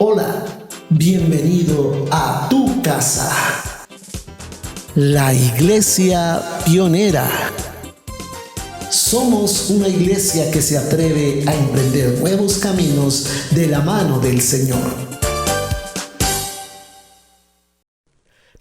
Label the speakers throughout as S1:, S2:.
S1: Hola, bienvenido a tu casa, la iglesia pionera. Somos una iglesia que se atreve a emprender nuevos caminos de la mano del Señor.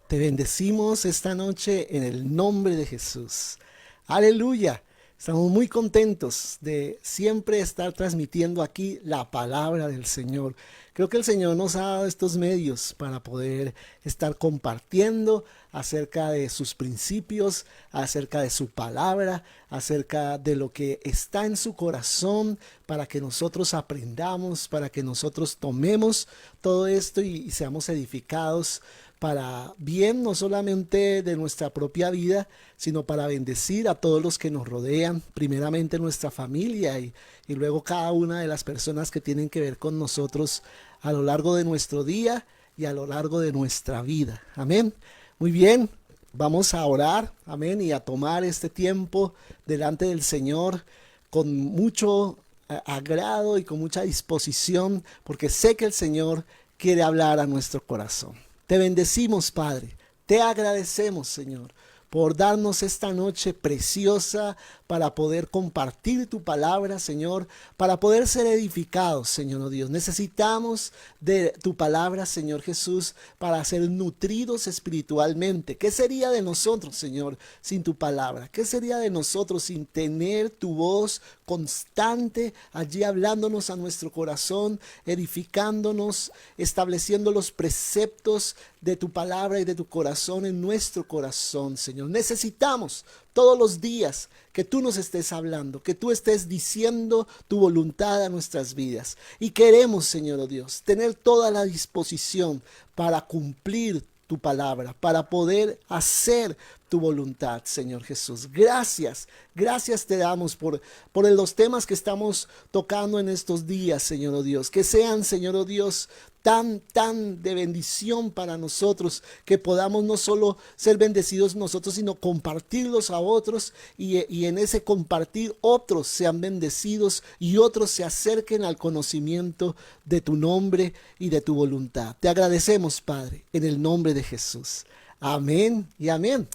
S1: Te bendecimos esta noche en el nombre de Jesús. Aleluya. Estamos muy contentos de siempre estar transmitiendo aquí la palabra del Señor. Creo que el Señor nos ha dado estos medios para poder estar compartiendo acerca de sus principios, acerca de su palabra, acerca de lo que está en su corazón, para que nosotros aprendamos, para que nosotros tomemos todo esto y seamos edificados para bien, no solamente de nuestra propia vida, sino para bendecir a todos los que nos rodean, primeramente nuestra familia y luego cada una de las personas que tienen que ver con nosotros a lo largo de nuestro día y a lo largo de nuestra vida. Amén. Muy bien, vamos a orar, amén, y a tomar este tiempo delante del Señor con mucho agrado y con mucha disposición, porque sé que el Señor quiere hablar a nuestro corazón. Te bendecimos, Padre. Te agradecemos, Señor, por darnos esta noche preciosa para poder compartir tu palabra, Señor, para poder ser edificados, Señor, oh Dios. Necesitamos de tu palabra, Señor Jesús, para ser nutridos espiritualmente. ¿Qué sería de nosotros, Señor, sin tu palabra? ¿Qué sería de nosotros sin tener tu voz constante allí hablándonos a nuestro corazón, edificándonos, estableciendo los preceptos de tu palabra y de tu corazón en nuestro corazón, Señor? Necesitamos todos los días que tú nos estés hablando, que tú estés diciendo tu voluntad a nuestras vidas. Y queremos, Señor, oh Dios, tener toda la disposición para cumplir tu palabra, para poder hacer tu voluntad, Señor Jesús. Gracias te damos por los temas que estamos tocando en estos días, Señor, oh Dios. Que sean, Señor, oh Dios, tan de bendición para nosotros, que podamos no solo ser bendecidos nosotros, sino compartirlos a otros y en ese compartir otros sean bendecidos y otros se acerquen al conocimiento de tu nombre y de tu voluntad. Te agradecemos, Padre, en el nombre de Jesús. Amén y amén.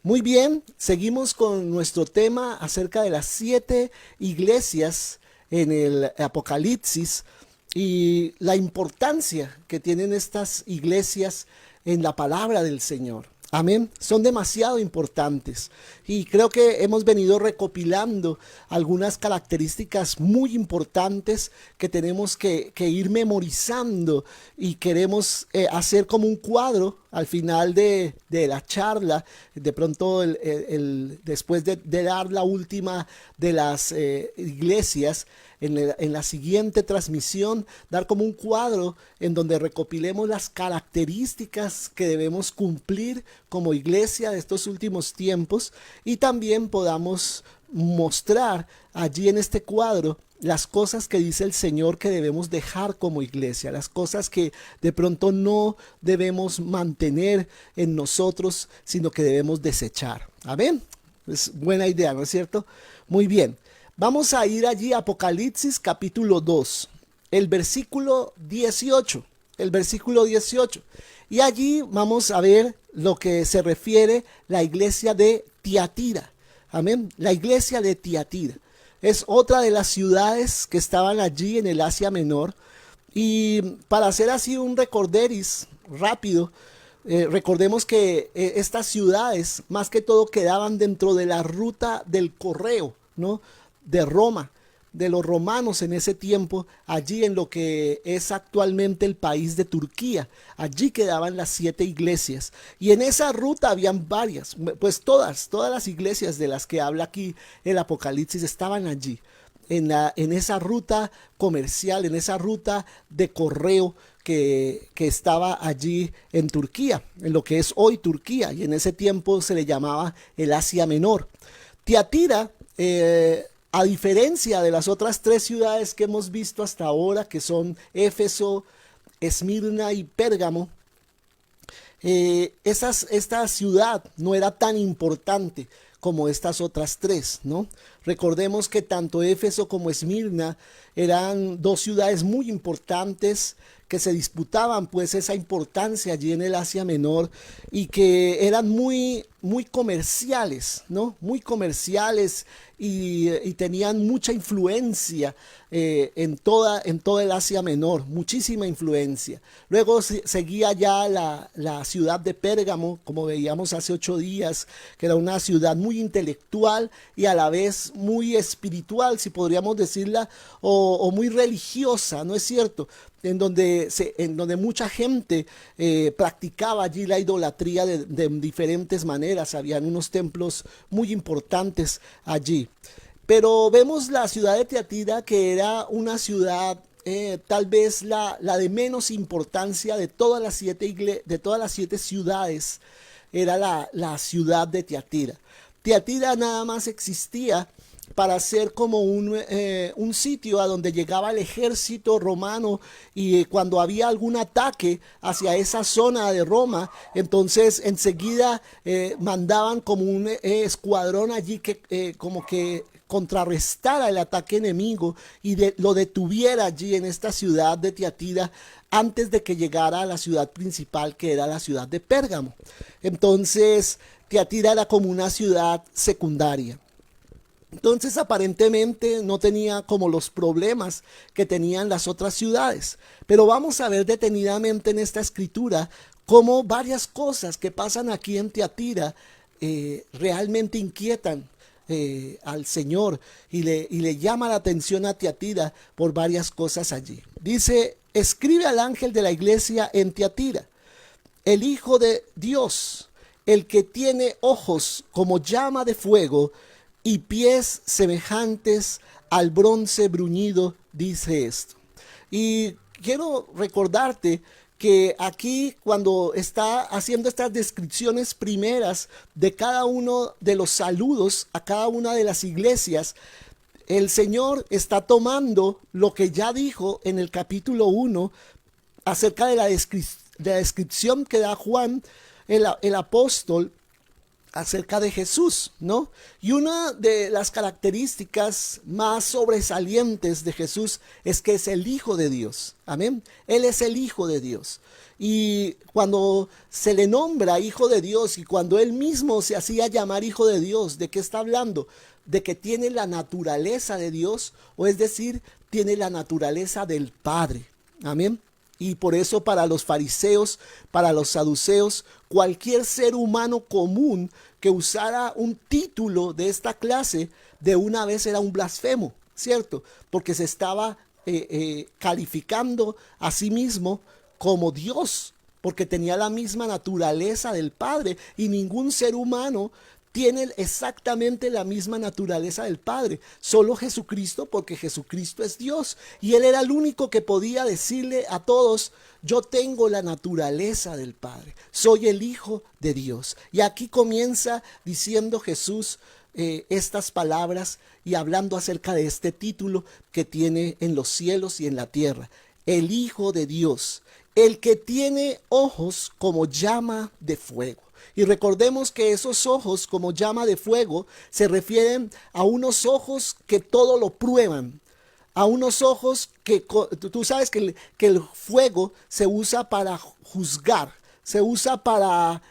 S1: Muy bien, seguimos con nuestro tema acerca de las 7 iglesias en el Apocalipsis y la importancia que tienen estas iglesias en la palabra del Señor. Amén. Son demasiado importantes y creo que hemos venido recopilando algunas características muy importantes que tenemos que ir memorizando y queremos hacer como un cuadro al final de la charla. De pronto después de dar la última de las iglesias, en la siguiente transmisión, dar como un cuadro en donde recopilemos las características que debemos cumplir como iglesia de estos últimos tiempos y también podamos mostrar allí en este cuadro las cosas que dice el Señor que debemos dejar como iglesia, las cosas que de pronto no debemos mantener en nosotros, sino que debemos desechar. Amén. Es buena idea, ¿no es cierto? Muy bien. Vamos a ir allí a Apocalipsis capítulo 2, el versículo 18. El versículo 18. Y allí vamos a ver lo que se refiere la iglesia de Tiatira. Amén. La iglesia de Tiatira es otra de las ciudades que estaban allí en el Asia Menor. Y para hacer así un recorderis rápido, recordemos que estas ciudades más que todo quedaban dentro de la ruta del correo, ¿no?, de Roma, de los romanos en ese tiempo, allí en lo que es actualmente el país de Turquía. Allí quedaban las 7 iglesias y en esa ruta habían varias, pues todas las iglesias de las que habla aquí el Apocalipsis estaban allí, en esa ruta comercial, en esa ruta de correo que estaba allí en Turquía, en lo que es hoy Turquía, y en ese tiempo se le llamaba el Asia Menor. Tiatira, a diferencia de las otras 3 ciudades que hemos visto hasta ahora, que son Éfeso, Esmirna y Pérgamo, esta ciudad no era tan importante como estas otras 3, ¿no? Recordemos que tanto Éfeso como Esmirna eran dos ciudades muy importantes que se disputaban pues esa importancia allí en el Asia Menor y que eran muy comerciales, ¿no? Muy comerciales y tenían mucha influencia en toda el Asia Menor, muchísima influencia. Luego seguía ya la ciudad de Pérgamo, como veíamos hace 8 días, que era una ciudad muy intelectual y a la vez muy espiritual, si podríamos decirla, o muy religiosa, ¿no es cierto? En donde mucha gente practicaba allí la idolatría de diferentes maneras. Habían unos templos muy importantes allí. Pero vemos la ciudad de Tiatira, que era una ciudad tal vez la de menos importancia de todas las de todas las 7 ciudades, era la ciudad de Tiatira. Tiatira nada más existía para ser como un sitio a donde llegaba el ejército romano y cuando había algún ataque hacia esa zona de Roma, entonces enseguida mandaban como un escuadrón allí que como que contrarrestara el ataque enemigo y lo detuviera allí en esta ciudad de Tiatira antes de que llegara a la ciudad principal, que era la ciudad de Pérgamo. Entonces Tiatira era como una ciudad secundaria. Entonces aparentemente no tenía como los problemas que tenían las otras ciudades. Pero vamos a ver detenidamente en esta escritura cómo varias cosas que pasan aquí en Tiatira realmente inquietan al Señor y le llama la atención a Tiatira por varias cosas allí. Dice: escribe al ángel de la iglesia en Tiatira, el Hijo de Dios, el que tiene ojos como llama de fuego y pies semejantes al bronce bruñido, dice esto. Y quiero recordarte que aquí, cuando está haciendo estas descripciones primeras de cada uno de los saludos a cada una de las iglesias, el Señor está tomando lo que ya dijo en el capítulo 1 acerca de la descripción que da Juan, el apóstol, acerca de Jesús, ¿no? Y una de las características más sobresalientes de Jesús es que es el Hijo de Dios. Amén. Él es el Hijo de Dios. Y cuando se le nombra Hijo de Dios y cuando él mismo se hacía llamar Hijo de Dios, ¿de qué está hablando? De que tiene la naturaleza de Dios, o es decir, tiene la naturaleza del Padre. Amén. Y por eso para los fariseos, para los saduceos, cualquier ser humano común que usara un título de esta clase, de una vez era un blasfemo, ¿cierto? Porque se estaba calificando a sí mismo como Dios, porque tenía la misma naturaleza del Padre, y ningún ser humano tiene exactamente la misma naturaleza del Padre, solo Jesucristo, porque Jesucristo es Dios y Él era el único que podía decirle a todos: yo tengo la naturaleza del Padre, soy el Hijo de Dios. Y aquí comienza diciendo Jesús estas palabras y hablando acerca de este título que tiene en los cielos y en la tierra: el Hijo de Dios, el que tiene ojos como llama de fuego. Y recordemos que esos ojos como llama de fuego se refieren a unos ojos que todo lo prueban, a unos ojos que tú sabes que el fuego se usa para juzgar, se usa para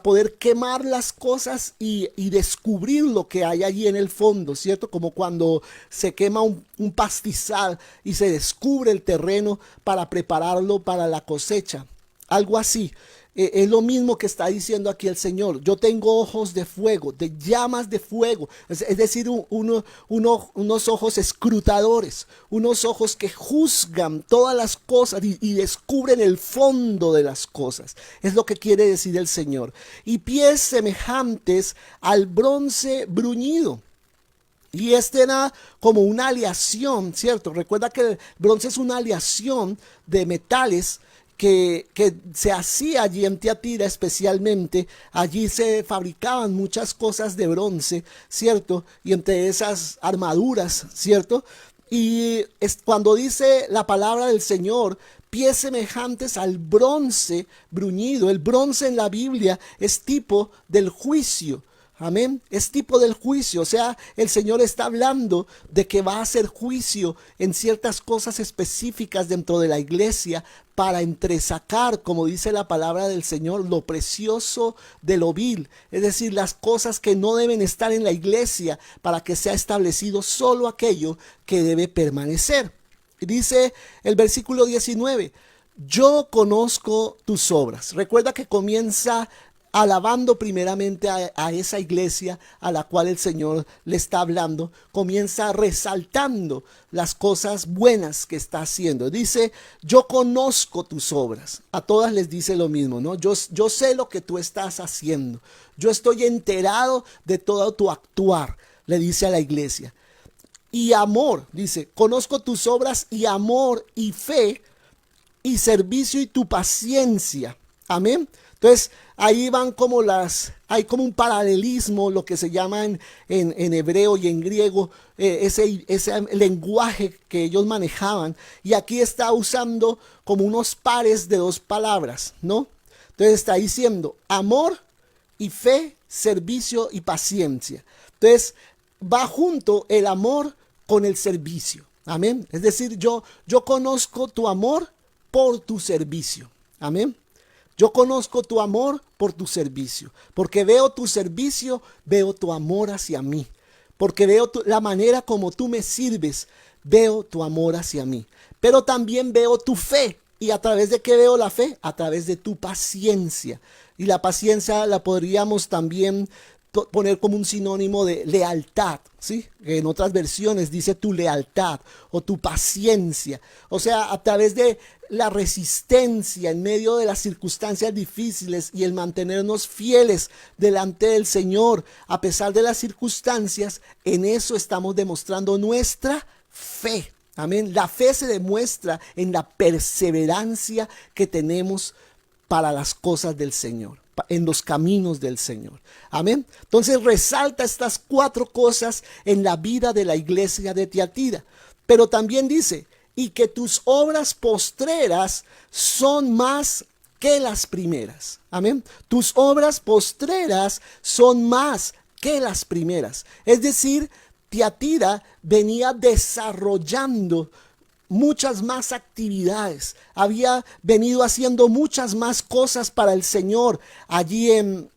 S1: poder quemar las cosas y descubrir lo que hay allí en el fondo, ¿cierto? Como cuando se quema un pastizal y se descubre el terreno para prepararlo para la cosecha, algo así. Es lo mismo que está diciendo aquí el Señor: yo tengo ojos de fuego, de llamas de fuego, es decir, unos ojos escrutadores, unos ojos que juzgan todas las cosas y descubren el fondo de las cosas. Es lo que quiere decir el Señor. Y pies semejantes al bronce bruñido. Y este era como una aleación, ¿cierto? Recuerda que el bronce es una aleación de metales que se hacía allí en Tiatira especialmente. Allí se fabricaban muchas cosas de bronce, ¿cierto? Y entre esas armaduras, ¿cierto? Y cuando dice la palabra del Señor, pies semejantes al bronce bruñido, el bronce en la Biblia es tipo del juicio. amén, es tipo del juicio. O sea, el Señor está hablando de que va a hacer juicio en ciertas cosas específicas dentro de la iglesia para entresacar, como dice la palabra del Señor, lo precioso de lo vil. Es decir, las cosas que no deben estar en la iglesia para que sea establecido solo aquello que debe permanecer. Y dice el versículo 19, yo conozco tus obras. Recuerda que comienza alabando primeramente a esa iglesia a la cual el Señor le está hablando, comienza resaltando las cosas buenas que está haciendo. Dice, yo conozco tus obras. A todas les dice lo mismo, ¿no? Yo sé lo que tú estás haciendo. Yo estoy enterado de todo tu actuar, le dice a la iglesia. Y amor, dice, conozco tus obras y amor y fe y servicio y tu paciencia. Amén. Entonces, ahí van como hay como un paralelismo, lo que se llama en hebreo y en griego, ese lenguaje que ellos manejaban. Y aquí está usando como unos pares de dos palabras, ¿no? Entonces está diciendo amor y fe, servicio y paciencia. Entonces, va junto el amor con el servicio. Amén. Es decir, yo conozco tu amor por tu servicio. Amén. Yo conozco tu amor por tu servicio, porque veo tu servicio, veo tu amor hacia mí, porque veo la manera como tú me sirves, veo tu amor hacia mí, pero también veo tu fe. ¿Y a través de qué veo la fe? A través de tu paciencia. Y la paciencia la podríamos también poner como un sinónimo de lealtad, ¿sí? En otras versiones dice tu lealtad o tu paciencia. O sea, a través de la resistencia en medio de las circunstancias difíciles y el mantenernos fieles delante del Señor a pesar de las circunstancias, en eso estamos demostrando nuestra fe. Amén. La fe se demuestra en la perseverancia que tenemos para las cosas del Señor, en los caminos del Señor. Amén. Entonces resalta estas 4 cosas en la vida de la iglesia de Tiatira. Pero también dice, y que tus obras postreras son más que las primeras. Amén. Tus obras postreras son más que las primeras. Es decir, Tiatira venía desarrollando muchas más actividades, había venido haciendo muchas más cosas para el Señor allí en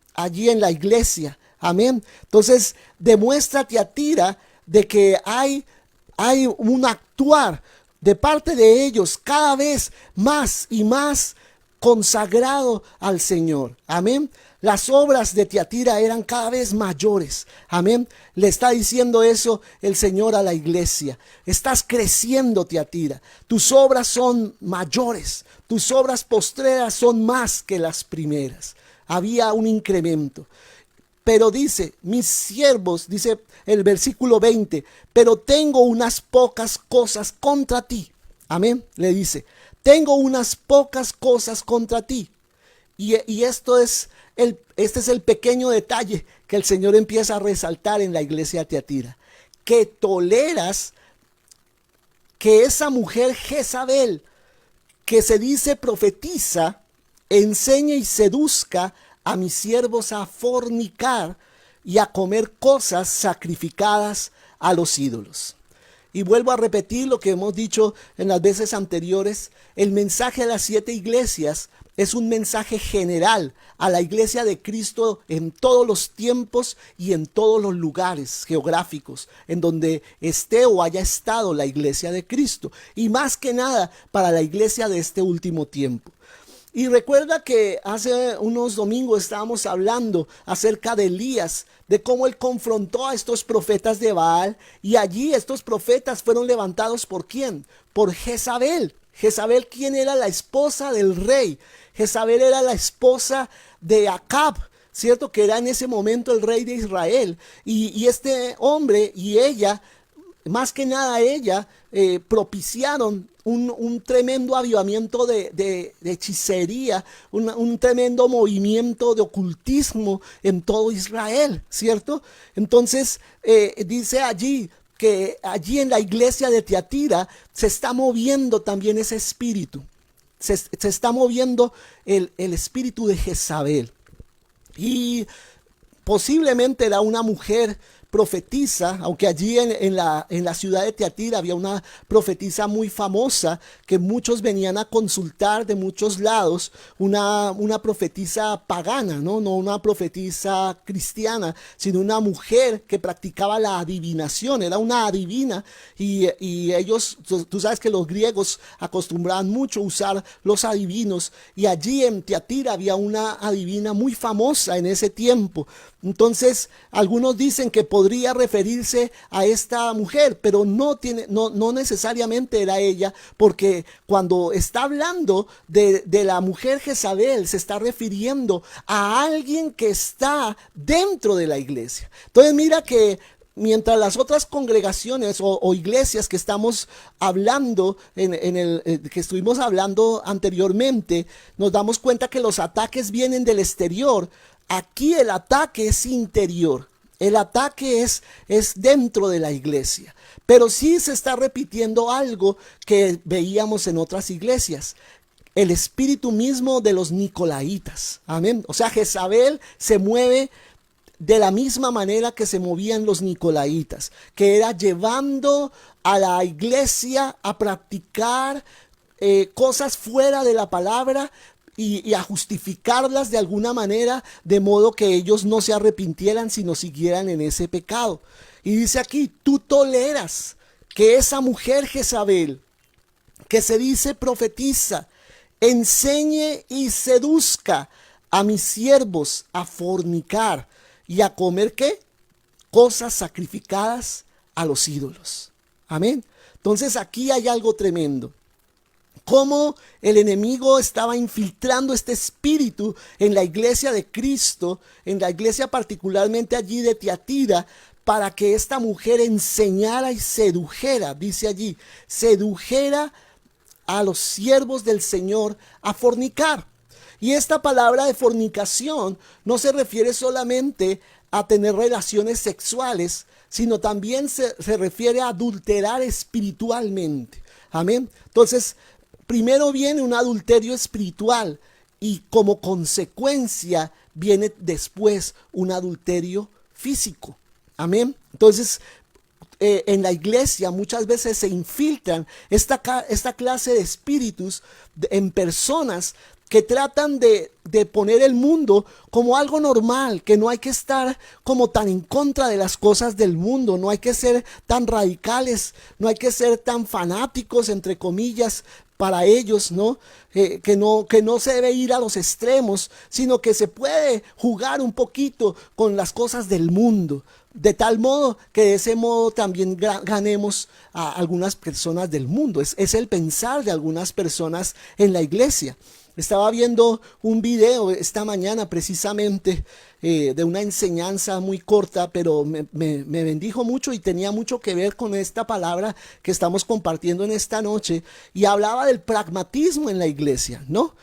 S1: la iglesia. Amén. Entonces demuestra Tiatira de que hay un actuar de parte de ellos cada vez más y más consagrado al Señor. Amén. Las obras de Tiatira eran cada vez mayores. Amén. Le está diciendo eso el Señor a la iglesia. Estás creciendo, Tiatira. Tus obras son mayores. Tus obras postreras son más que las primeras. Había un incremento. Pero dice, mis siervos, dice el versículo 20, pero tengo unas pocas cosas contra ti. Amén. Le dice, tengo unas pocas cosas contra ti. Y este es el pequeño detalle que el Señor empieza a resaltar en la iglesia de Tiatira. Que toleras que esa mujer Jezabel, que se dice profetiza, enseñe y seduzca a mis siervos a fornicar y a comer cosas sacrificadas a los ídolos. Y vuelvo a repetir lo que hemos dicho en las veces anteriores. El mensaje a las 7 iglesias es un mensaje general a la iglesia de Cristo en todos los tiempos y en todos los lugares geográficos en donde esté o haya estado la iglesia de Cristo. Y más que nada para la iglesia de este último tiempo. Y recuerda que hace unos domingos estábamos hablando acerca de Elías, de cómo él confrontó a estos profetas de Baal, y allí estos profetas fueron levantados ¿por quién? Por Jezabel. Jezabel, ¿quién era la esposa del rey? Jezabel era la esposa de Acab, ¿cierto? Que era en ese momento el rey de Israel. Y este hombre y ella, más que nada ella, propiciaron un tremendo avivamiento de hechicería, un tremendo movimiento de ocultismo en todo Israel, ¿cierto? Entonces dice allí que allí en la iglesia de Tiatira se está moviendo también ese espíritu. Se está moviendo el espíritu de Jezabel. Y posiblemente era una mujer profetisa, aunque allí en la ciudad de Tiatira había una profetisa muy famosa que muchos venían a consultar de muchos lados, una profetisa pagana, ¿no? Una profetisa cristiana, sino una mujer que practicaba la adivinación, era una adivina y ellos, tú sabes que los griegos acostumbraban mucho a usar los adivinos y allí en Tiatira había una adivina muy famosa en ese tiempo. Entonces, algunos dicen que podría referirse a esta mujer, pero no necesariamente era ella, porque cuando está hablando de la mujer Jezabel, se está refiriendo a alguien que está dentro de la iglesia. Entonces, mira que mientras las otras congregaciones o iglesias que estamos hablando, que estuvimos hablando anteriormente, nos damos cuenta que los ataques vienen del exterior. Aquí el ataque es interior, el ataque es dentro de la iglesia, pero sí se está repitiendo algo que veíamos en otras iglesias, el espíritu mismo de los nicolaitas, amén. O sea, Jezabel se mueve de la misma manera que se movían los nicolaitas, que era llevando a la iglesia a practicar cosas fuera de la palabra, y a justificarlas de alguna manera, de modo que ellos no se arrepintieran, sino siguieran en ese pecado. Y dice aquí, tú toleras que esa mujer Jezabel, que se dice profetiza, enseñe y seduzca a mis siervos a fornicar y a comer, ¿qué? Cosas sacrificadas a los ídolos. Amén. Entonces aquí hay algo tremendo. Cómo el enemigo estaba infiltrando este espíritu en la iglesia de Cristo, en la iglesia particularmente allí de Tiatira, para que esta mujer enseñara y sedujera, dice allí, sedujera a los siervos del Señor a fornicar. Y esta palabra de fornicación no se refiere solamente a tener relaciones sexuales, sino también se refiere a adulterar espiritualmente. Amén. Entonces, primero viene un adulterio espiritual y como consecuencia viene después un adulterio físico. Amén. Entonces, en la iglesia muchas veces se infiltran esta clase de espíritus en personas que tratan de poner el mundo como algo normal, que no hay que estar como tan en contra de las cosas del mundo, no hay que ser tan radicales, no hay que ser tan fanáticos, entre comillas, para ellos, ¿no? Que no se debe ir a los extremos, sino que se puede jugar un poquito con las cosas del mundo, de tal modo que de ese modo también ganemos a algunas personas del mundo. Es el pensar de algunas personas en la iglesia. Estaba viendo un video esta mañana precisamente de una enseñanza muy corta, pero me bendijo mucho y tenía mucho que ver con esta palabra que estamos compartiendo en esta noche. Y hablaba del pragmatismo en la iglesia, ¿no?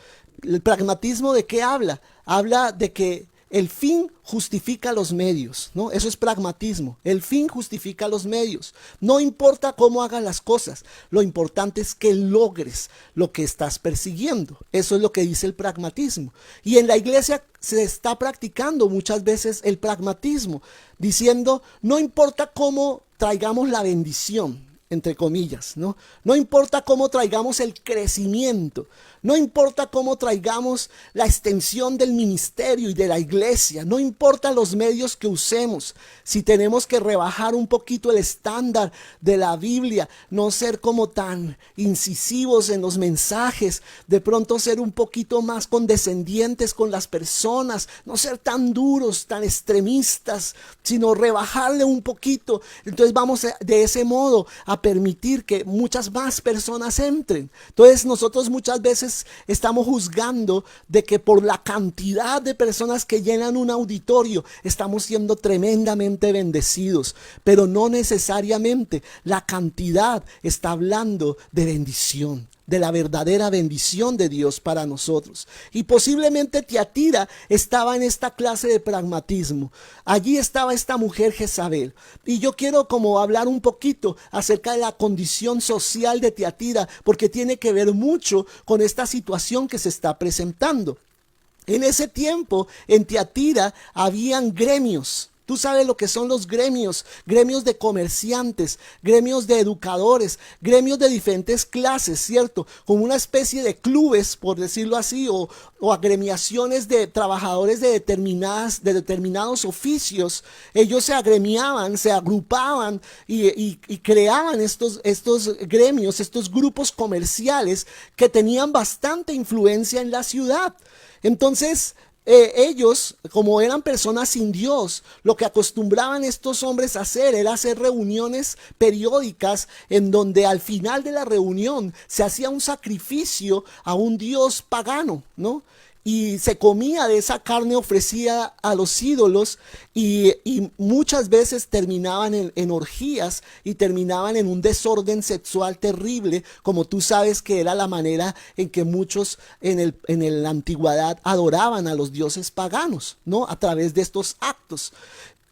S1: ¿El pragmatismo de qué habla? Habla de que el fin justifica los medios, ¿no? Eso es pragmatismo. El fin justifica los medios. No importa cómo hagas las cosas, lo importante es que logres lo que estás persiguiendo. Eso es lo que dice el pragmatismo. Y en la iglesia se está practicando muchas veces el pragmatismo, diciendo, no importa cómo traigamos la bendición, entre comillas, ¿no? No importa cómo traigamos el crecimiento, no importa cómo traigamos la extensión del ministerio y de la iglesia, no importa los medios que usemos, si tenemos que rebajar un poquito el estándar de la Biblia, no ser como tan incisivos en los mensajes, de pronto ser un poquito más condescendientes con las personas, no ser tan duros, tan extremistas, sino rebajarle un poquito. Entonces vamos de ese modo a permitir que muchas más personas entren. Entonces nosotros muchas veces estamos juzgando de que por la cantidad de personas que llenan un auditorio estamos siendo tremendamente bendecidos, pero no necesariamente la cantidad está hablando de bendición, de la verdadera bendición de Dios para nosotros. Y posiblemente Tiatira estaba en esta clase de pragmatismo. Allí estaba esta mujer Jezabel. Y yo quiero como hablar un poquito acerca de la condición social de Tiatira, porque tiene que ver mucho con esta situación que se está presentando. En ese tiempo, en Tiatira, habían gremios. Tú sabes lo que son los gremios, gremios de comerciantes, gremios de educadores, gremios de diferentes clases, ¿cierto? Como una especie de clubes, por decirlo así, o agremiaciones de trabajadores de determinados oficios. Ellos se agremiaban, se agrupaban y creaban estos gremios, estos grupos comerciales que tenían bastante influencia en la ciudad. Entonces, ellos, como eran personas sin Dios, lo que acostumbraban estos hombres a hacer era hacer reuniones periódicas en donde al final de la reunión se hacía un sacrificio a un dios pagano, ¿no? Y se comía de esa carne ofrecida a los ídolos y muchas veces terminaban en orgías y terminaban en un desorden sexual terrible, como tú sabes que era la manera en que muchos en la antigüedad adoraban a los dioses paganos, ¿no? A través de estos actos.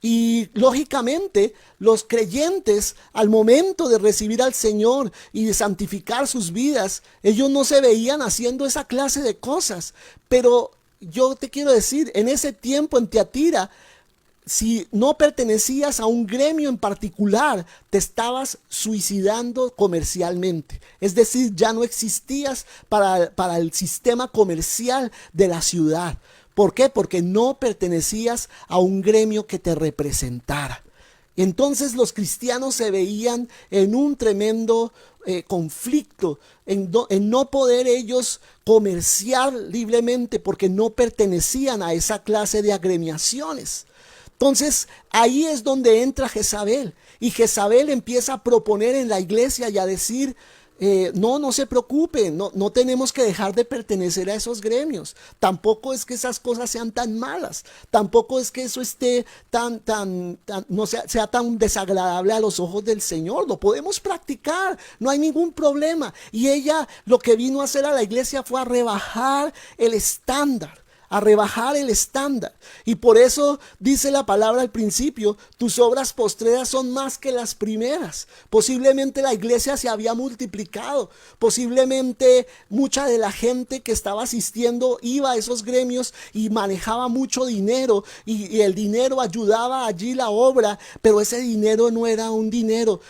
S1: Y lógicamente los creyentes al momento de recibir al Señor y de santificar sus vidas, ellos no se veían haciendo esa clase de cosas. Pero yo te quiero decir, en ese tiempo en Tiatira, si no pertenecías a un gremio en particular, te estabas suicidando comercialmente. Es decir, ya no existías para el sistema comercial de la ciudad. ¿Por qué? Porque no pertenecías a un gremio que te representara. Entonces los cristianos se veían en un tremendo conflicto, en no poder ellos comerciar libremente porque no pertenecían a esa clase de agremiaciones. Entonces ahí es donde entra Jezabel y Jezabel empieza a proponer en la iglesia y a decir, no se preocupen, no tenemos que dejar de pertenecer a esos gremios. Tampoco es que esas cosas sean tan malas, tampoco es que eso esté no sea tan desagradable a los ojos del Señor. Lo podemos practicar, no hay ningún problema. Y ella lo que vino a hacer a la iglesia fue a rebajar el estándar. A rebajar el estándar. Y por eso dice la palabra al principio, tus obras postreras son más que las primeras. Posiblemente la iglesia se había multiplicado, posiblemente mucha de la gente que estaba asistiendo iba a esos gremios y manejaba mucho dinero y el dinero ayudaba allí la obra, pero ese dinero no era un dinero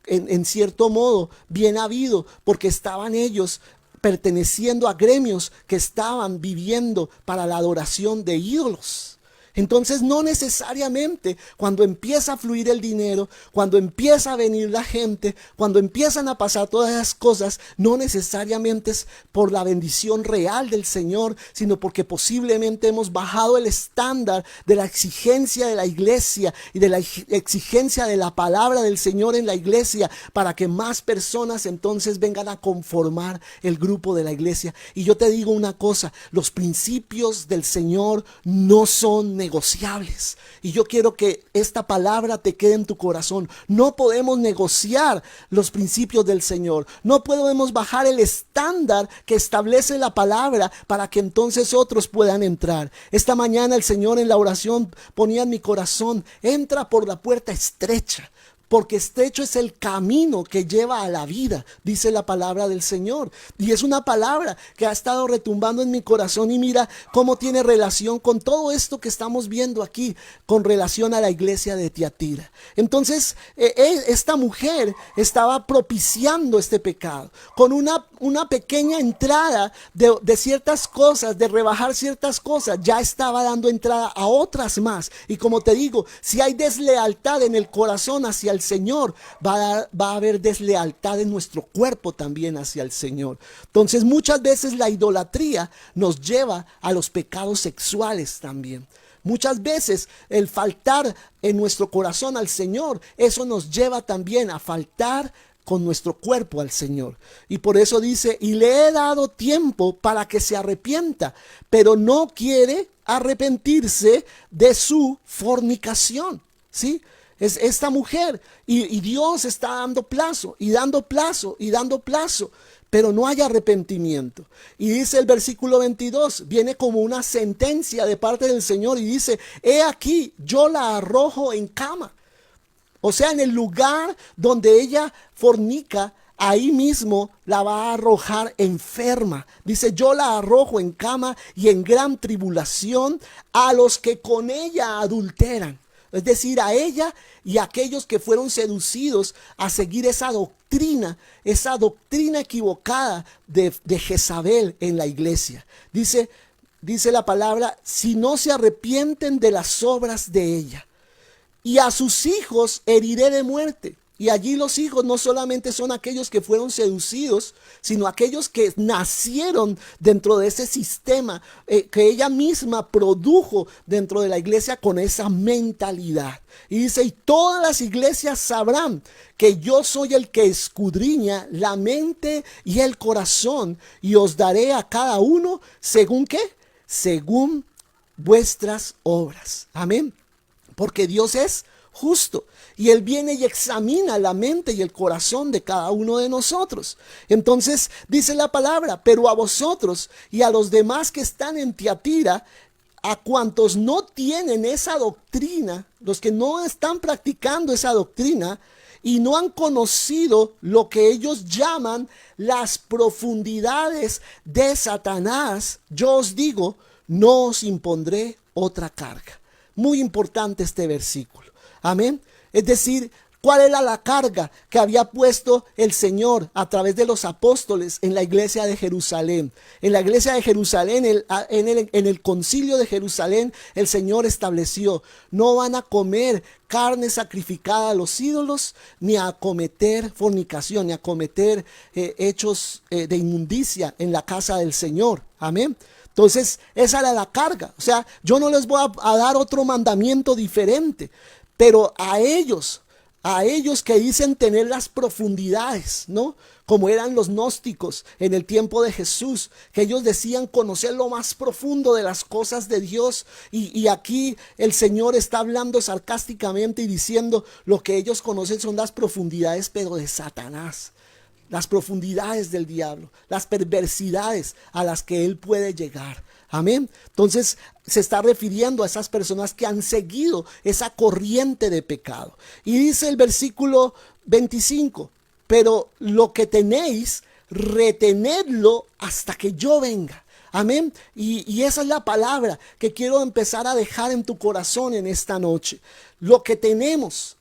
S1: en cierto modo bien habido, porque estaban ellos perteneciendo a gremios que estaban viviendo para la adoración de ídolos. Entonces no necesariamente cuando empieza a fluir el dinero, cuando empieza a venir la gente, cuando empiezan a pasar todas esas cosas, no necesariamente es por la bendición real del Señor, sino porque posiblemente hemos bajado el estándar de la exigencia de la iglesia y de la exigencia de la palabra del Señor en la iglesia para que más personas entonces vengan a conformar el grupo de la iglesia. Y yo te digo una cosa, los principios del Señor no son negociables. Y yo quiero que esta palabra te quede en tu corazón. No podemos negociar los principios del Señor. No podemos bajar el estándar que establece la palabra para que entonces otros puedan entrar. Esta mañana el Señor en la oración ponía en mi corazón, entra por la puerta estrecha, porque estrecho es el camino que lleva a la vida, dice la palabra del Señor. Y es una palabra que ha estado retumbando en mi corazón y mira cómo tiene relación con todo esto que estamos viendo aquí, con relación a la iglesia de Tiatira. Entonces, esta mujer estaba propiciando este pecado, con una pequeña entrada de ciertas cosas, de rebajar ciertas cosas, ya estaba dando entrada a otras más. Y como te digo, si hay deslealtad en el corazón hacia el Señor, va a haber deslealtad en nuestro cuerpo también hacia el Señor. Entonces muchas veces la idolatría nos lleva a los pecados sexuales también. Muchas veces el faltar en nuestro corazón al Señor, eso nos lleva también a faltar con nuestro cuerpo al Señor. Y por eso dice, y le he dado tiempo para que se arrepienta, pero no quiere arrepentirse de su fornicación, ¿sí? Es esta mujer y Dios está dando plazo y dando plazo y dando plazo, pero no hay arrepentimiento. Y dice el versículo 22, viene como una sentencia de parte del Señor y dice, he aquí, yo la arrojo en cama. O sea, en el lugar donde ella fornica, ahí mismo la va a arrojar enferma. Dice, yo la arrojo en cama y en gran tribulación a los que con ella adulteran. Es decir, a ella y a aquellos que fueron seducidos a seguir esa doctrina equivocada de Jezabel en la iglesia. Dice la palabra, si no se arrepienten de las obras de ella. Y a sus hijos heriré de muerte. Y allí los hijos no solamente son aquellos que fueron seducidos, sino aquellos que nacieron dentro de ese sistema que ella misma produjo dentro de la iglesia con esa mentalidad. Y dice, y todas las iglesias sabrán que yo soy el que escudriña la mente y el corazón, y os daré a cada uno según ¿qué? Según vuestras obras. Amén. Porque Dios es justo y Él viene y examina la mente y el corazón de cada uno de nosotros. Entonces dice la palabra, pero a vosotros y a los demás que están en Tiatira, a cuantos no tienen esa doctrina, los que no están practicando esa doctrina y no han conocido lo que ellos llaman las profundidades de Satanás, yo os digo, no os impondré otra carga. Muy importante este versículo. Amén. Es decir, ¿cuál era la carga que había puesto el Señor a través de los apóstoles en la iglesia de Jerusalén? En la iglesia de Jerusalén, en el concilio de Jerusalén, el Señor estableció, no van a comer carne sacrificada a los ídolos, ni a cometer fornicación, ni a cometer hechos de inmundicia en la casa del Señor. Amén. Entonces, esa era la carga. O sea, yo no les voy a dar otro mandamiento diferente, pero a ellos que dicen tener las profundidades, ¿no? Como eran los gnósticos en el tiempo de Jesús, que ellos decían conocer lo más profundo de las cosas de Dios. Y aquí el Señor está hablando sarcásticamente y diciendo lo que ellos conocen son las profundidades, pero de Satanás. Las profundidades del diablo, las perversidades a las que él puede llegar. Amén. Entonces se está refiriendo a esas personas que han seguido esa corriente de pecado. Y dice el versículo 25, pero lo que tenéis, retenedlo hasta que yo venga. Amén. Y esa es la palabra que quiero empezar a dejar en tu corazón en esta noche. Lo que tenemos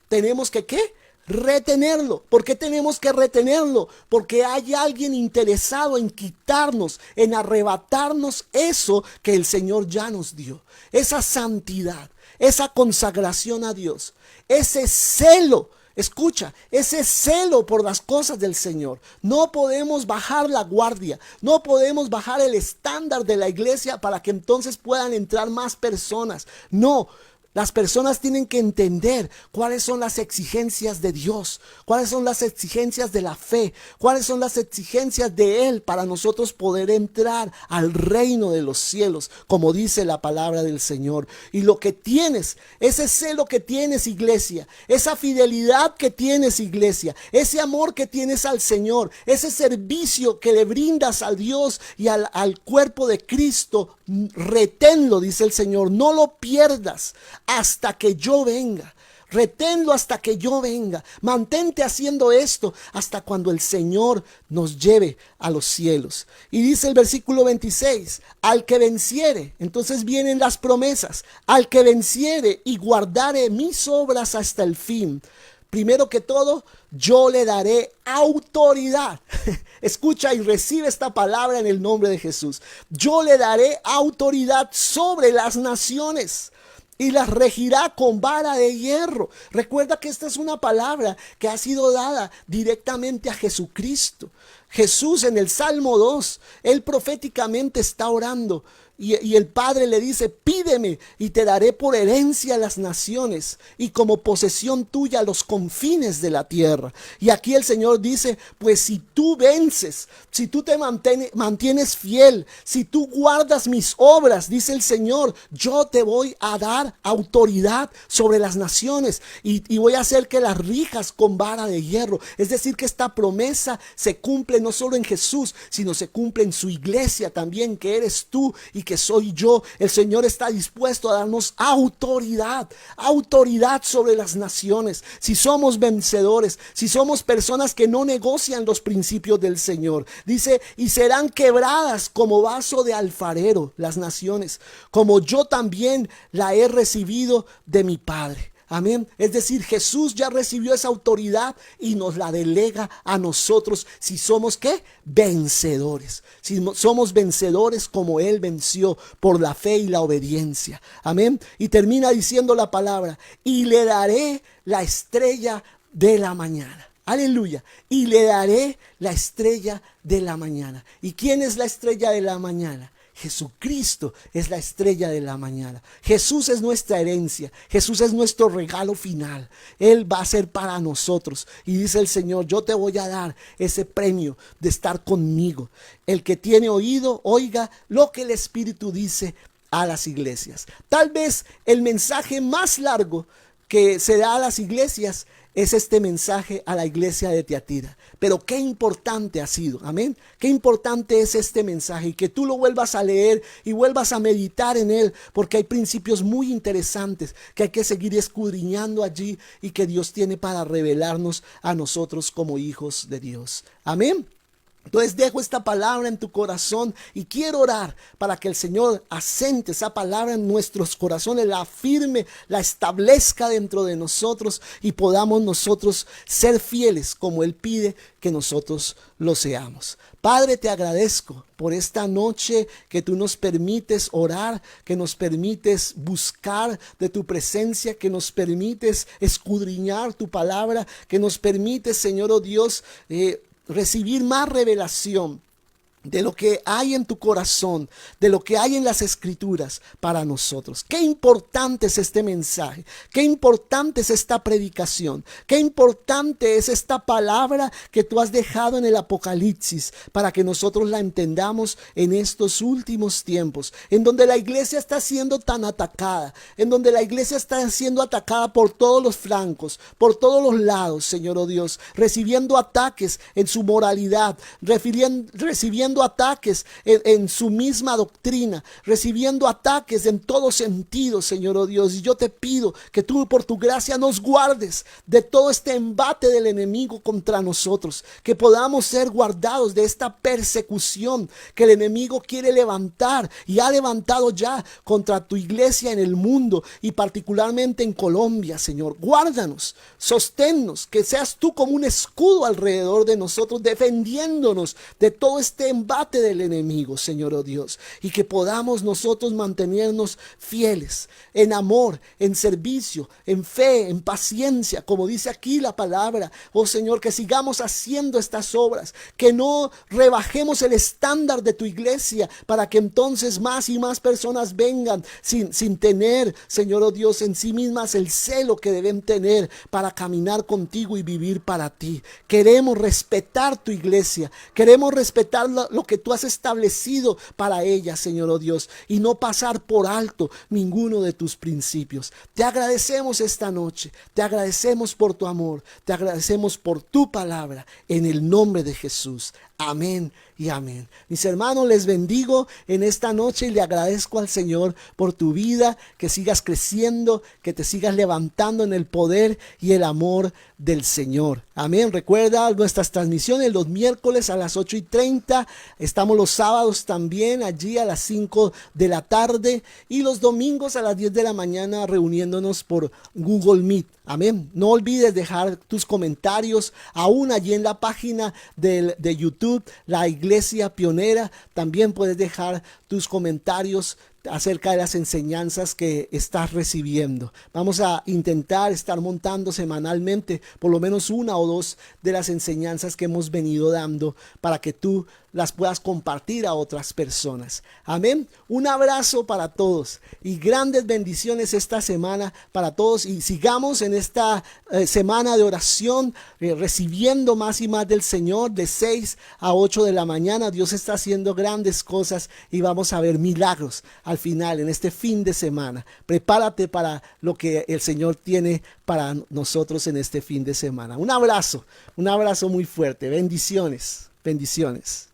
S1: que ¿qué? Retenerlo. ¿Por qué tenemos que retenerlo? Porque hay alguien interesado en quitarnos, en arrebatarnos eso que el Señor ya nos dio. Esa santidad, esa consagración a Dios, ese celo. Escucha, ese celo por las cosas del Señor. No podemos bajar la guardia, no podemos bajar el estándar de la iglesia para que entonces puedan entrar más personas. No. Las personas tienen que entender cuáles son las exigencias de Dios, cuáles son las exigencias de la fe, cuáles son las exigencias de Él para nosotros poder entrar al reino de los cielos, como dice la palabra del Señor. Y lo que tienes, ese celo que tienes, iglesia, esa fidelidad que tienes, iglesia, ese amor que tienes al Señor, ese servicio que le brindas a Dios y al cuerpo de Cristo, reténlo, dice el Señor, no lo pierdas hasta que yo venga. Reténlo hasta que yo venga. Mantente haciendo esto hasta cuando el Señor nos lleve a los cielos. Y dice el versículo 26, al que venciere, entonces vienen las promesas, al que venciere y guardare mis obras hasta el fin. Primero que todo, yo le daré autoridad. Escucha y recibe esta palabra en el nombre de Jesús. Yo le daré autoridad sobre las naciones y las regirá con vara de hierro. Recuerda que esta es una palabra que ha sido dada directamente a Jesucristo. Jesús en el Salmo 2, él proféticamente está orando. Y el Padre le dice, pídeme y te daré por herencia las naciones y como posesión tuya los confines de la tierra. Y aquí el Señor dice, pues si tú vences, si tú te mantienes fiel, si tú guardas mis obras, dice el Señor, yo te voy a dar autoridad sobre las naciones y voy a hacer que las rijas con vara de hierro. Es decir, que esta promesa se cumple no solo en Jesús, sino se cumple en su iglesia también, que eres tú y que soy yo. El Señor está dispuesto a darnos autoridad, autoridad sobre las naciones. Si somos vencedores, si somos personas que no negocian los principios del Señor. Dice, y serán quebradas como vaso de alfarero las naciones, como yo también la he recibido de mi Padre. Amén. Es decir, Jesús ya recibió esa autoridad y nos la delega a nosotros si somos ¿qué? Vencedores. Si somos vencedores como Él venció por la fe y la obediencia. Amén. Y termina diciendo la palabra, y le daré la estrella de la mañana. Aleluya. Y le daré la estrella de la mañana. ¿Y quién es la estrella de la mañana? Jesucristo es la estrella de la mañana. Jesús es nuestra herencia. Jesús es nuestro regalo final. Él va a ser para nosotros. Y dice el Señor, yo te voy a dar ese premio de estar conmigo. El que tiene oído, oiga lo que el Espíritu dice a las iglesias. Tal vez el mensaje más largo que se da a las iglesias es este mensaje a la iglesia de Tiatira. Pero qué importante ha sido, amén. Qué importante es este mensaje y que tú lo vuelvas a leer y vuelvas a meditar en él, porque hay principios muy interesantes que hay que seguir escudriñando allí y que Dios tiene para revelarnos a nosotros como hijos de Dios. Amén. Entonces dejo esta palabra en tu corazón y quiero orar para que el Señor asente esa palabra en nuestros corazones, la afirme, la establezca dentro de nosotros y podamos nosotros ser fieles como Él pide que nosotros lo seamos. Padre, te agradezco por esta noche que tú nos permites orar, que nos permites buscar de tu presencia, que nos permites escudriñar tu palabra, que nos permites, Señor, oh Dios, recibir más revelación de lo que hay en tu corazón, de lo que hay en las escrituras para nosotros. Qué importante es este mensaje, qué importante es esta predicación, qué importante es esta palabra que tú has dejado en el Apocalipsis para que nosotros la entendamos en estos últimos tiempos, en donde la iglesia está siendo tan atacada, en donde la iglesia está siendo atacada por todos los flancos, por todos los lados, Señor, oh Dios, recibiendo ataques en su moralidad, recibiendo ataques en su misma doctrina, recibiendo ataques en todo sentido, Señor, oh Dios. Y yo te pido que tú por tu gracia nos guardes de todo este embate del enemigo contra nosotros, que podamos ser guardados de esta persecución que el enemigo quiere levantar y ha levantado ya contra tu iglesia en el mundo y particularmente en Colombia, Señor. Guárdanos, sosténnos, que seas tú como un escudo alrededor de nosotros, defendiéndonos de todo este embate del enemigo, Señor, oh Dios, y que podamos nosotros mantenernos fieles en amor, en servicio, en fe, en paciencia, como dice aquí la palabra, oh Señor, que sigamos haciendo estas obras, que no rebajemos el estándar de tu iglesia para que entonces más y más personas vengan sin tener, Señor, oh Dios, en sí mismas el celo que deben tener para caminar contigo y vivir para ti. Queremos respetar tu iglesia, queremos respetar lo que tú has establecido para ella, Señor, oh Dios, y no pasar por alto ninguno de tus principios. Te agradecemos esta noche, te agradecemos por tu amor, te agradecemos por tu palabra, en el nombre de Jesús. Amén y amén. Mis hermanos, les bendigo en esta noche y le agradezco al Señor por tu vida, que sigas creciendo, que te sigas levantando en el poder y el amor del Señor. Amén. Recuerda nuestras transmisiones los miércoles a las 8:30. Estamos los sábados también allí a las 5 de la tarde y los domingos a las 10 de la mañana reuniéndonos por Google Meet. Amén. No olvides dejar tus comentarios aún allí en la página de YouTube, La Iglesia Pionera. También puedes dejar tus comentarios acerca de las enseñanzas que estás recibiendo. Vamos a intentar estar montando semanalmente por lo menos una o dos de las enseñanzas que hemos venido dando para que tú las puedas compartir a otras personas. Amén. Un abrazo para todos y grandes bendiciones esta semana para todos, y sigamos en esta semana de oración recibiendo más y más del Señor de 6 a 8 de la mañana. Dios está haciendo grandes cosas y vamos a ver milagros al final en este fin de semana. Prepárate para lo que el Señor tiene para nosotros en este fin de semana. Un abrazo muy fuerte. Bendiciones, bendiciones.